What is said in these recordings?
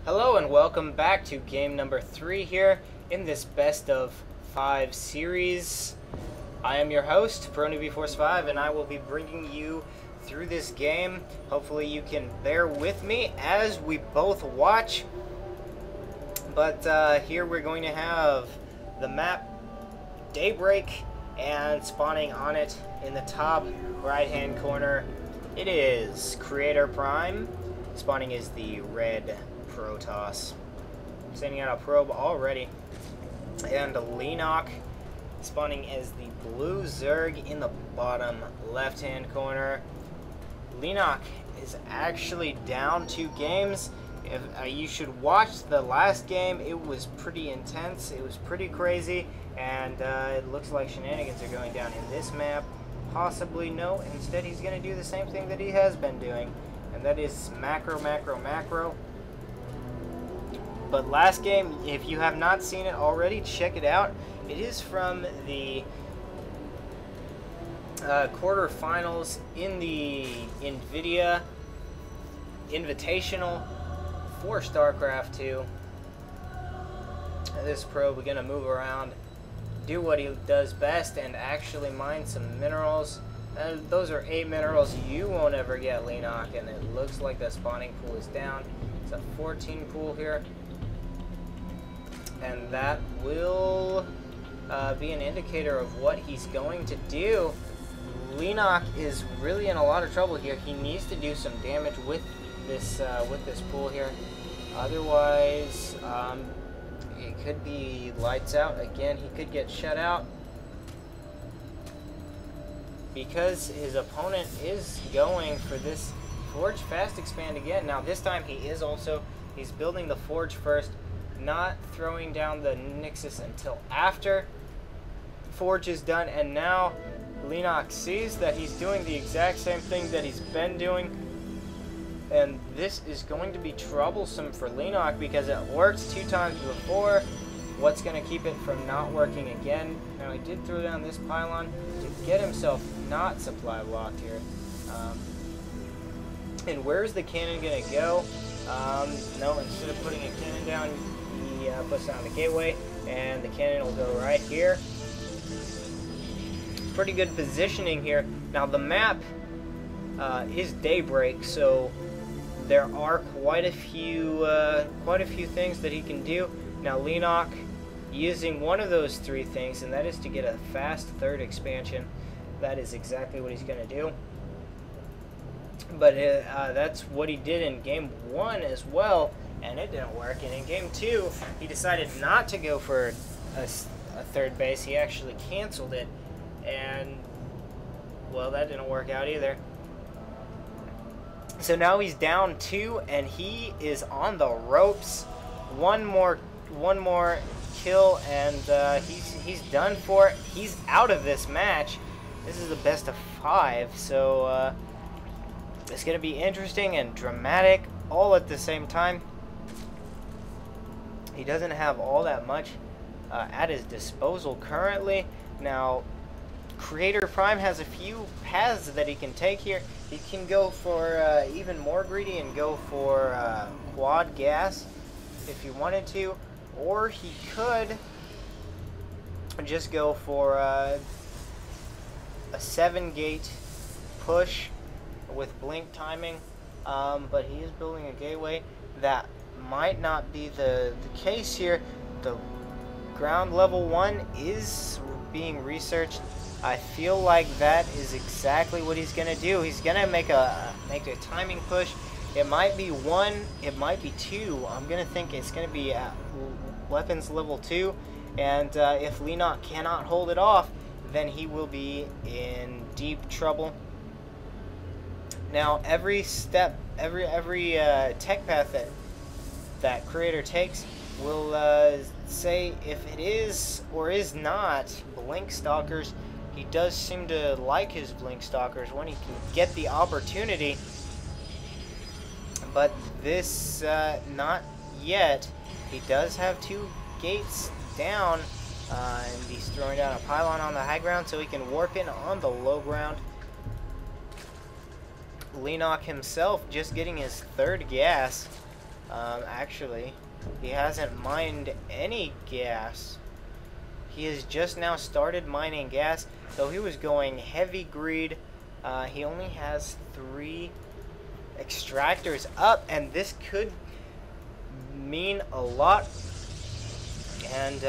Hello and welcome back to game number 3 here in this best of 5 series. I am your host, ProNewbieForce5, and I will be bringing you through this game. Hopefully you can bear with me as we both watch. But here we're going to have the map Daybreak, and spawning on it in the top right hand corner it is CreatorPrime. Spawning is the red Protoss, sending out a probe already, and Leenock spawning as the blue Zerg in the bottom left hand corner. Leenock is actually down 2 games. If you should watch the last game, it was pretty intense, it was pretty crazy, and it looks like shenanigans are going down in this map. Possibly no, instead he's going to do the same thing that he has been doing, and that is macro. But last game, if you have not seen it already, check it out. It is from the quarterfinals in the Nvidia Invitational for StarCraft 2. This probe, we're going to move around, do what he does best, and actually mine some minerals. Those are 8 minerals you won't ever get, Leenock, and it looks like the spawning pool is down. It's a 14 pool here. And that will be an indicator of what he's going to do. Leenock is really in a lot of trouble here. He needs to do some damage with this pool here. Otherwise, it could be lights out again. He could get shut out because his opponent is going for this Forge Fast Expand again. Now this time he's building the Forge first, not throwing down the Nexus until after Forge is done. And now Leenock sees that he's doing the exact same thing that he's been doing, and this is going to be troublesome for Leenock because it worked 2 times before. What's going to keep it from not working again? Now he did throw down this pylon to get himself not supply locked here. And where's the cannon going to go? No, instead of putting a cannon down, he puts down the gateway, and the cannon will go right here. Pretty good positioning here. Now the map is Daybreak, so there are quite a few things that he can do. Now Leenock using one of those 3 things, and that is to get a fast 3rd expansion. That is exactly what he's going to do. But that's what he did in game 1 as well, and it didn't work. And in game 2, he decided not to go for a 3rd base. He actually canceled it, and well, that didn't work out either. So now he's down 2, and he is on the ropes. One more kill, and he's done for it. He's out of this match. This is the best of 5, so it's going to be interesting and dramatic all at the same time. He doesn't have all that much at his disposal currently. Now, CreatorPrime has a few paths that he can take here. He can go for even more greedy and go for quad gas if he wanted to, or he could just go for a 7-gate push with blink timing, but he is building a gateway. That might not be the case here. The ground level 1 is being researched. I feel like that is exactly what he's gonna do. He's gonna make a timing push. It might be 1, it might be 2. I'm gonna think it's gonna be at weapons level 2, and if Leenock cannot hold it off, then he will be in deep trouble. Now every step, every tech path that Creator takes will say if it is or is not blink stalkers. He does seem to like his blink stalkers when he can get the opportunity, but this not yet. He does have 2 gates down, and he's throwing down a pylon on the high ground so he can warp in on the low ground. Leenock himself just getting his 3rd gas. Actually, he hasn't mined any gas. He has just now started mining gas, though he was going heavy greed. He only has 3 extractors up, and this could mean a lot. And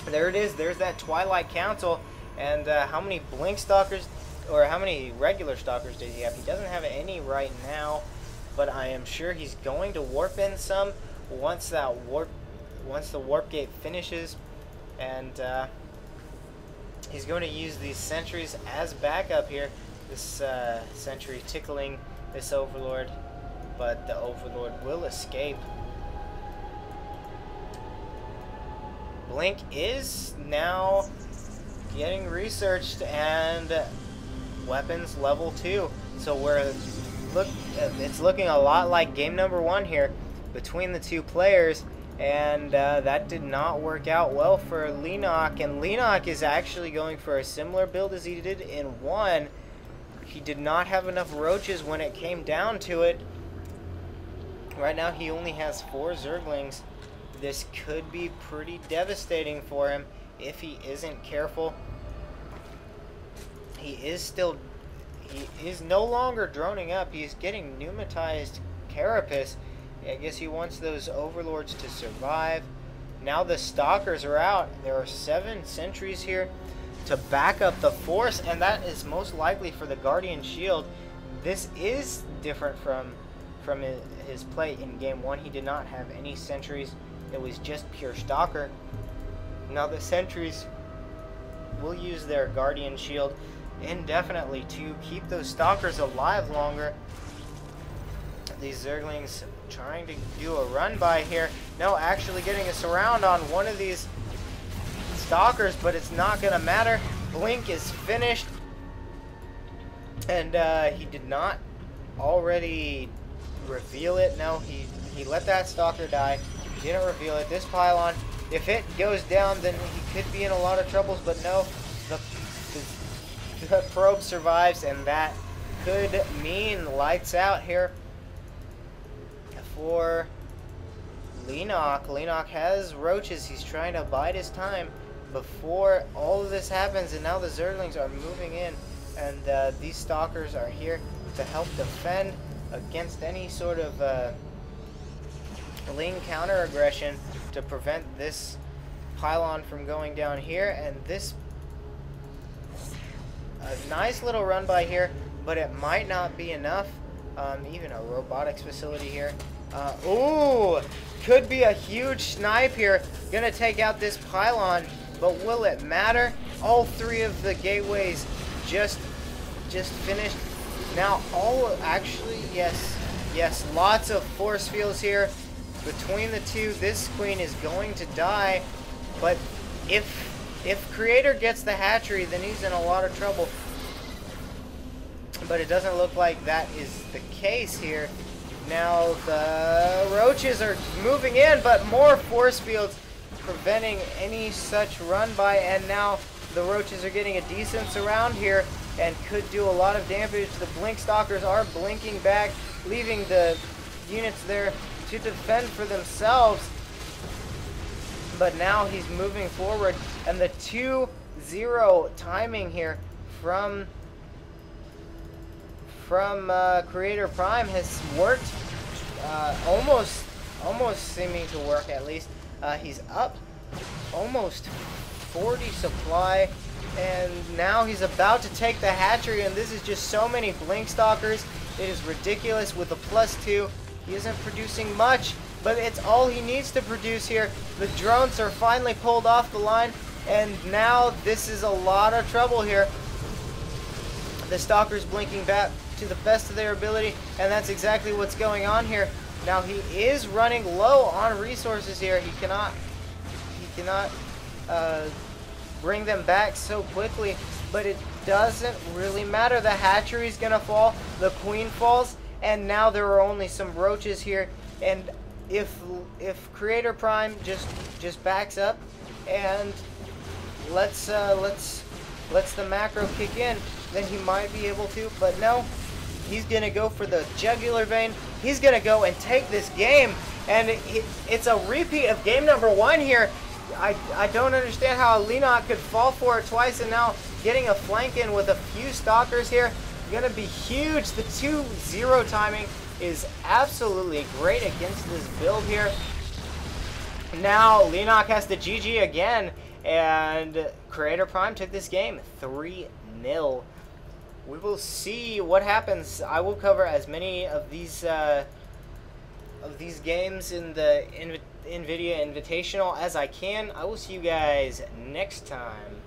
there it is. There's that Twilight Council. And how many blink stalkers, or how many regular stalkers does he have? He doesn't have any right now, but I am sure he's going to warp in some once the warp gate finishes, and he's going to use these sentries as backup here. This sentry tickling this Overlord, but the Overlord will escape. Blink is now getting researched, and weapons level 2. So it's looking a lot like game number 1 here between the 2 players, and that did not work out well for Leenock. And Leenock is actually going for a similar build as he did in 1. He did not have enough roaches when it came down to it. Right now he only has 4 Zerglings. This could be pretty devastating for him if he isn't careful. He is no longer droning up. He's getting pneumatized carapace. I guess he wants those Overlords to survive. Now the Stalkers are out. There are 7 sentries here to back up the force, and that is most likely for the Guardian Shield. This is different from his play in game 1. He did not have any sentries. It was just pure Stalker. Now the sentries will use their Guardian Shield indefinitely to keep those Stalkers alive longer. These Zerglings trying to do a run by here. No, actually getting a surround on one of these Stalkers, but it's not going to matter. Blink is finished. And he did not already reveal it. No, he let that Stalker die. He didn't reveal it. This pylon, if it goes down, then he could be in a lot of troubles, but no, the probe survives, and that could mean lights out here for Leenock. Leenock has roaches. He's trying to bide his time before all of this happens, and now the Zerglings are moving in, and these Stalkers are here to help defend against any sort of Ling counter aggression to prevent this pylon from going down here. And this a nice little run by here, but it might not be enough. Even a robotics facility here. Ooh, could be a huge snipe here. Gonna take out this pylon, but will it matter? All 3 of the gateways just finished. Now actually, yes, lots of force fields here between the 2. This queen is going to die, but if Creator gets the hatchery, then he's in a lot of trouble. But it doesn't look like that is the case here. Now the roaches are moving in, but more force fields preventing any such run by, and now the roaches are getting a decent surround here and could do a lot of damage. The blink stalkers are blinking back, leaving the units there to defend for themselves. But now he's moving forward, and the 2-0 timing here from CreatorPrime has worked, almost seeming to work at least. He's up almost 40 supply, and now he's about to take the hatchery, and this is just so many blink stalkers. It is ridiculous. With a +2, he isn't producing much, but it's all he needs to produce here. The drones are finally pulled off the line, and now this is a lot of trouble here. The stalkers blinking back to the best of their ability, and that's exactly what's going on here. Now he is running low on resources here. He cannot bring them back so quickly, but it doesn't really matter. The hatchery is gonna fall, the queen falls, and now there are only some roaches here. And if CreatorPrime just backs up and lets the macro kick in, then he might be able to. But no, He's going to go for the jugular vein. He's going to go and take this game. And it's a repeat of game number 1 here. I don't understand how Leenock could fall for it twice, and now getting a flank in with a few stalkers here. Going to be huge. The 2-0 timing is absolutely great against this build here. Now Leenock has to GG again, and CreatorPrime took this game 3-0. We will see what happens. I will cover as many of these games in the Nvidia Invitational as I can. I will see you guys next time.